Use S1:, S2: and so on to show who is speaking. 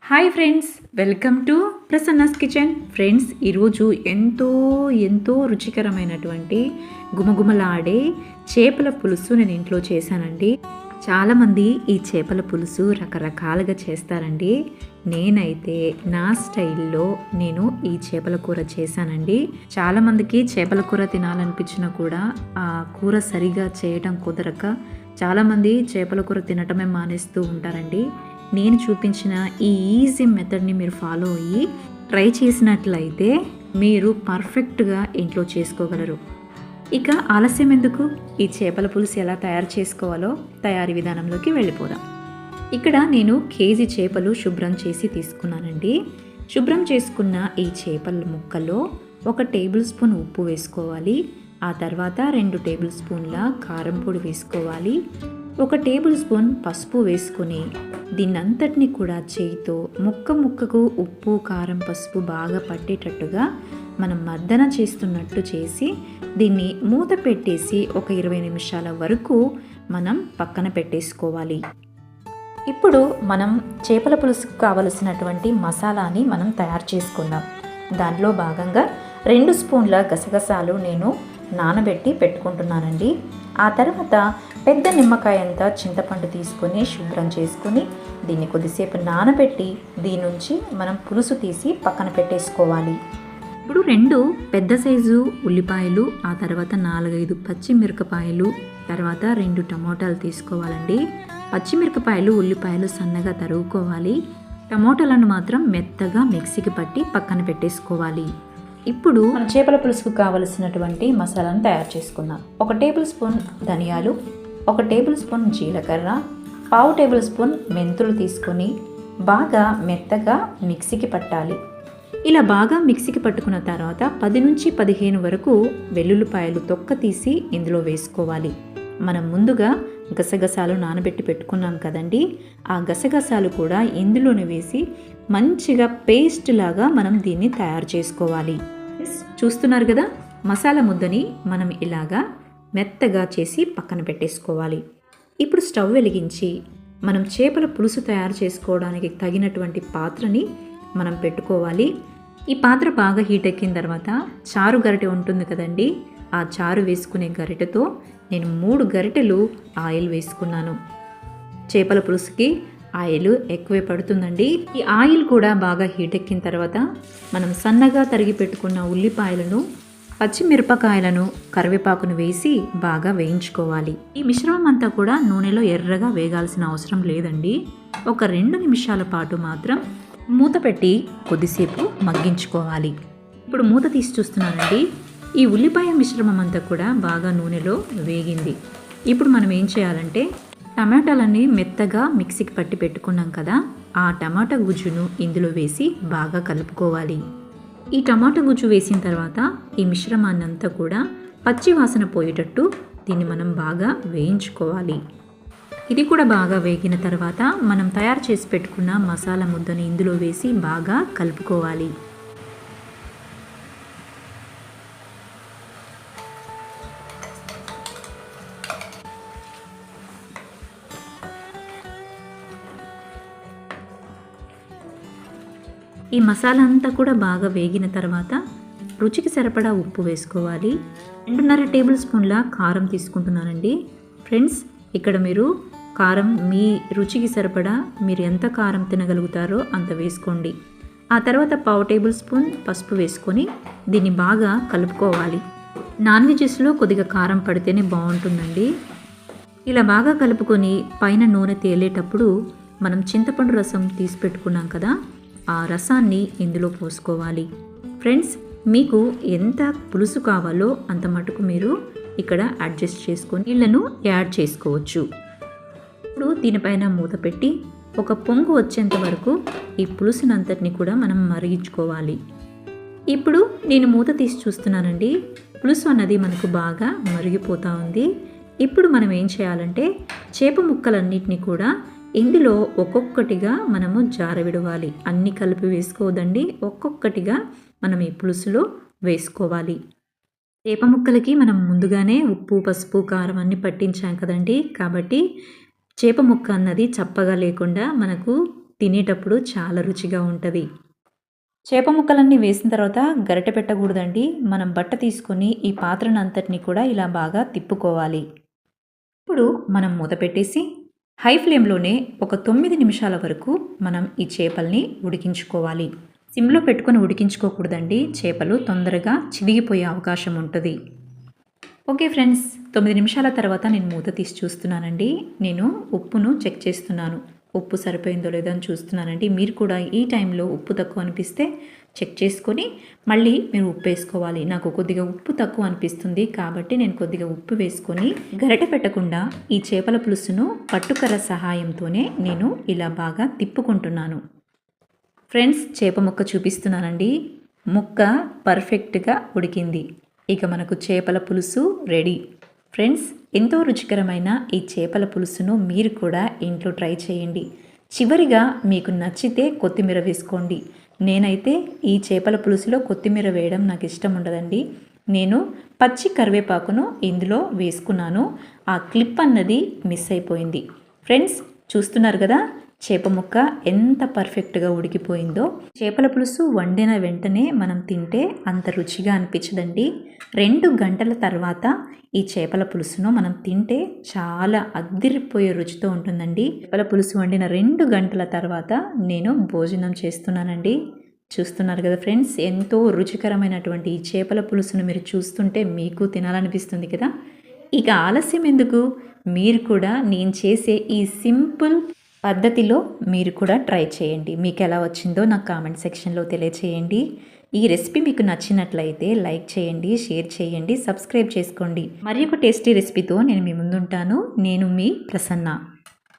S1: Hi friends, welcome to Prasanna's kitchen. Friends, ఈరోజు ఎంతో ఎంతో రుచికరమైనటువంటి గుమగుమలాడే చేపల పులుసు నేను ఇంట్లో చేశానండి. చాలామంది ఈ చేపల పులుసు రకరకాలుగా చేస్తారండి. నేనైతే నా స్టైల్లో నేను ఈ చేపల కూర చేశానండి. చాలామందికి చేపల కూర తినాలనిపించినా కూడా ఆ కూర సరిగా చేయటం కుదరక చాలామంది చేపల కూర తినటమే మానేస్తూ ఉంటారండి. నేను చూపించిన ఈ ఈజీ మెథడ్ని మీరు ఫాలో అయ్యి ట్రై చేసినట్లయితే మీరు పర్ఫెక్ట్గా ఇంట్లో చేసుకోగలరు. ఇక ఆలస్యం ఎందుకు, ఈ చేపల పులుసు ఎలా తయారు చేసుకోవాలో తయారీ విధానంలోకి వెళ్ళిపోదాం. ఇక్కడ నేను కేజీ చేపలు శుభ్రం చేసి తీసుకున్నానండి. శుభ్రం చేసుకున్న ఈ చేపల ముక్కల్లో 1 టేబుల్ స్పూన్ ఉప్పు వేసుకోవాలి. ఆ తర్వాత 2 టేబుల్ స్పూన్ల కారం పొడి వేసుకోవాలి. 1 టేబుల్ స్పూన్ పసుపు వేసుకొని దీన్నంతటిని కూడా చేయితో ముక్కకు ఉప్పు కారం పసుపు బాగా పట్టేటట్టుగా మనం మర్దన చేస్తున్నట్టు చేసి దీన్ని మూత పెట్టేసి ఒక 20 నిమిషాల వరకు మనం పక్కన పెట్టేసుకోవాలి. ఇప్పుడు మనం చేపల పులుసుకు కావలసినటువంటి మసాలాని మనం తయారు చేసుకుందాం. దాంట్లో భాగంగా 2 స్పూన్ల గసగసాలు నేను నానబెట్టి పెట్టుకుంటున్నానండి. ఆ తర్వాత పెద్ద నిమ్మకాయ అంతా చింతపండు తీసుకొని శుభ్రం చేసుకొని దీన్ని కొద్దిసేపు నానబెట్టి దీని నుంచి మనం పులుసు తీసి పక్కన పెట్టేసుకోవాలి. ఇప్పుడు 2 పెద్ద సైజు ఉల్లిపాయలు, ఆ తర్వాత 4-5 పచ్చిమిరపకాయలు, తర్వాత 2 టమోటాలు తీసుకోవాలండి. పచ్చిమిరపకాయలు ఉల్లిపాయలు సన్నగా తరుగుకోవాలి. టమోటాలను మాత్రం మెత్తగా మిక్సీకి పట్టి పక్కన పెట్టేసుకోవాలి. ఇప్పుడు మన చేపల పులుసుకు కావలసినటువంటి మసాలాను తయారు చేసుకుందాం. 1 టేబుల్ స్పూన్ ధనియాలు, 1 టేబుల్ స్పూన్ జీలకర్ర, 1/2 టేబుల్ స్పూన్ మెంతులు తీసుకొని బాగా మెత్తగా మిక్సీకి పట్టాలి. ఇలా బాగా మిక్సీకి పట్టుకున్న తర్వాత 10 నుంచి 15 వరకు వెల్లుల్లిపాయలు తొక్క తీసి ఇందులో వేసుకోవాలి. మనం ముందుగా గసగసాలు నానబెట్టి పెట్టుకున్నాం కదండి, ఆ గసగసాలు కూడా ఇందులోనే వేసి మంచిగా పేస్ట్ లాగా మనం దీన్ని తయారు చేసుకోవాలి. చూస్తున్నారు కదా, మసాలా ముద్దని మనం ఇలాగా మెత్తగా చేసి పక్కన పెట్టేసుకోవాలి. ఇప్పుడు స్టవ్ వెలిగించి మనం చేపల పులుసు తయారు చేసుకోవడానికి తగినటువంటి పాత్రని మనం పెట్టుకోవాలి. ఈ పాత్ర బాగా హీట్ ఎక్కిన తర్వాత చారు గరిటె ఉంటుంది కదండి, ఆ చారు వేసుకునే గరిటెతో నేను 3 గరిటెలు ఆయిల్ వేసుకున్నాను. చేపల పులుసుకి ఆయిల్ ఎక్కువే పడుతుందండి. ఈ ఆయిల్ కూడా బాగా హీట్ ఎక్కిన తర్వాత మనం సన్నగా తరిగి పెట్టుకున్న ఉల్లిపాయలను, పచ్చిమిరపకాయలను, కరివేపాకును వేసి బాగా వేయించుకోవాలి. ఈ మిశ్రమం అంతా కూడా నూనెలో ఎర్రగా వేగాల్సిన అవసరం లేదండి. ఒక 2 నిమిషాల పాటు మాత్రం మూత పెట్టి కొద్దిసేపు మగ్గించుకోవాలి. ఇప్పుడు మూత తీసి చూస్తున్నానండి, ఈ ఉల్లిపాయ మిశ్రమం అంతా కూడా బాగా నూనెలో వేగింది. ఇప్పుడు మనం ఏం చేయాలంటే టమాటాలన్నీ మెత్తగా మిక్సీకి పట్టి పెట్టుకున్నాం కదా, ఆ టమాటా గుజ్జును ఇందులో వేసి బాగా కలుపుకోవాలి. ఈ టమాటా గుజ్జు వేసిన తర్వాత ఈ మిశ్రమాన్ని అంతా కూడా పచ్చి వాసన పోయేటట్టు దీన్ని మనం బాగా వేయించుకోవాలి. ఇది కూడా బాగా వేగిన తర్వాత మనం తయారు చేసి పెట్టుకున్న మసాలా ముద్దని ఇందులో వేసి బాగా కలుపుకోవాలి. ఈ మసాలా అంతా కూడా బాగా వేగిన తర్వాత రుచికి సరిపడా ఉప్పు వేసుకోవాలి. 2.5 టేబుల్ స్పూన్ల కారం తీసుకుంటున్నానండి. ఫ్రెండ్స్, ఇక్కడ మీరు కారం మీ రుచికి సరిపడా మీరు ఎంత కారం తినగలుగుతారో అంత వేసుకోండి. ఆ తర్వాత 1/2 టేబుల్ స్పూన్ పసుపు వేసుకొని దీన్ని బాగా కలుపుకోవాలి. నాన్ వెజెస్లో కొద్దిగా కారం పడితేనే బాగుంటుందండి. ఇలా బాగా కలుపుకొని పైన నూనె తేలేటప్పుడు మనం చింతపండు రసం తీసి పెట్టుకున్నాం కదా, ఆ రసాన్ని ఇందులో పోసుకోవాలి. ఫ్రెండ్స్, మీకు ఎంత పులుసు కావాలో అంత మటుకు మీరు ఇక్కడ అడ్జస్ట్ చేసుకొని నీళ్లను యాడ్ చేసుకోవచ్చు. ఇప్పుడు దీనిపైన మూత పెట్టి ఒక పొంగు వచ్చేంత వరకు ఈ పులుసునంతటిని కూడా మనం మరిగించుకోవాలి. ఇప్పుడు నేను మూత తీసి చూస్తున్నానండి, పులుసు అన్నది మనకు బాగా మరిగిపోతూ ఉంది. ఇప్పుడు మనం ఏం చేయాలంటే చేప ముక్కలన్నిటినీ కూడా ఇందులో ఒక్కొక్కటిగా మనము జారవిడవాలి. అన్నీ కలిపి వేసుకోవద్దండి, ఒక్కొక్కటిగా మనం ఈ పులుసులో వేసుకోవాలి. చేప ముక్కలకి మనం ముందుగానే ఉప్పు పసుపు కారం అన్నీ పట్టించాం కదండి, కాబట్టి చేప ముక్క అన్నది చప్పగా లేకుండా మనకు తినేటప్పుడు చాలా రుచిగా ఉంటుంది. చేప ముక్కలన్నీ వేసిన తర్వాత గరిటె పెట్టకూడదండి. మనం బట్ట తీసుకొని ఈ పాత్రను అంతటిని కూడా ఇలా బాగా తిప్పుకోవాలి. ఇప్పుడు మనం మూత పెట్టేసి హై ఫ్లేమ్లోనే ఒక 9 నిమిషాల వరకు మనం ఈ చేపల్ని ఉడికించుకోవాలి. సిమ్లో పెట్టుకొని ఉడికించుకోకూడదండి, చేపలు తొందరగా చిదిగిపోయే అవకాశం ఉంటుంది. ఓకే ఫ్రెండ్స్, 9 నిమిషాల తర్వాత నేను మూత తీసి చూస్తున్నానండి. నేను ఉప్పును చెక్ చేస్తున్నాను. ఉప్పు సరిపోయిందో లేదో అని చూస్తున్నానండి. మీరు కూడా ఈ టైంలో ఉప్పు తక్కువ అనిపిస్తే చెక్ చేసుకొని మళ్ళీ మీరు ఉప్పు వేసుకోవాలి. నాకు కొద్దిగా ఉప్పు తక్కువ అనిపిస్తుంది కాబట్టి నేను కొద్దిగా ఉప్పు వేసుకొని గరిటె పెట్టకుండా ఈ చేపల పులుసును పట్టుకర్ర సహాయంతోనే నేను ఇలా బాగా తిప్పుకుంటున్నాను. ఫ్రెండ్స్, చేప ముక్క చూపిస్తున్నానండి. ముక్క పర్ఫెక్ట్గా ఉడికింది. ఇక మనకు చేపల పులుసు రెడీ. ఫ్రెండ్స్, ఎంతో రుచికరమైన ఈ చేపల పులుసును మీరు కూడా ఇంట్లో ట్రై చేయండి. చివరిగా మీకు నచ్చితే కొత్తిమీర వేసుకోండి. నేనైతే ఈ చేపల పులుసులో కొత్తిమీర వేయడం నాకు ఇష్టం ఉండదండి. నేను పచ్చి కరివేపాకును ఇందులో వేసుకున్నాను. ఆ క్లిప్ అన్నది మిస్ అయిపోయింది. ఫ్రెండ్స్, చూస్తున్నారు కదా చేప ముక్క ఎంత పర్ఫెక్ట్గా ఉడికిపోయిందో. చేపల పులుసు వండిన వెంటనే మనం తింటే అంత రుచిగా అనిపించదండి. 2 గంటల తర్వాత ఈ చేపల పులుసును మనం తింటే చాలా అద్దిరిపోయే రుచితో ఉంటుందండి. చేపల పులుసు వండిన 2 గంటల తర్వాత నేను భోజనం చేస్తున్నానండి. చూస్తున్నారు కదా ఫ్రెండ్స్, ఎంతో రుచికరమైనటువంటి ఈ చేపల పులుసును మీరు చూస్తుంటే మీకు తినాలనిపిస్తుంది కదా. ఇక ఆలస్యం ఎందుకు, మీరు కూడా నేను చేసే ఈ సింపుల్ పద్ధతిలో మీరు కూడా ట్రై చేయండి. మీకు ఎలా వచ్చిందో నాకు కామెంట్ సెక్షన్లో తెలియచేయండి. ఈ రెసిపీ మీకు నచ్చినట్లయితే లైక్ చేయండి, షేర్ చేయండి, సబ్స్క్రైబ్ చేసుకోండి. మరి ఒక టేస్టీ రెసిపీతో నేను మీ ముందుంటాను. నేను మీ ప్రసన్న.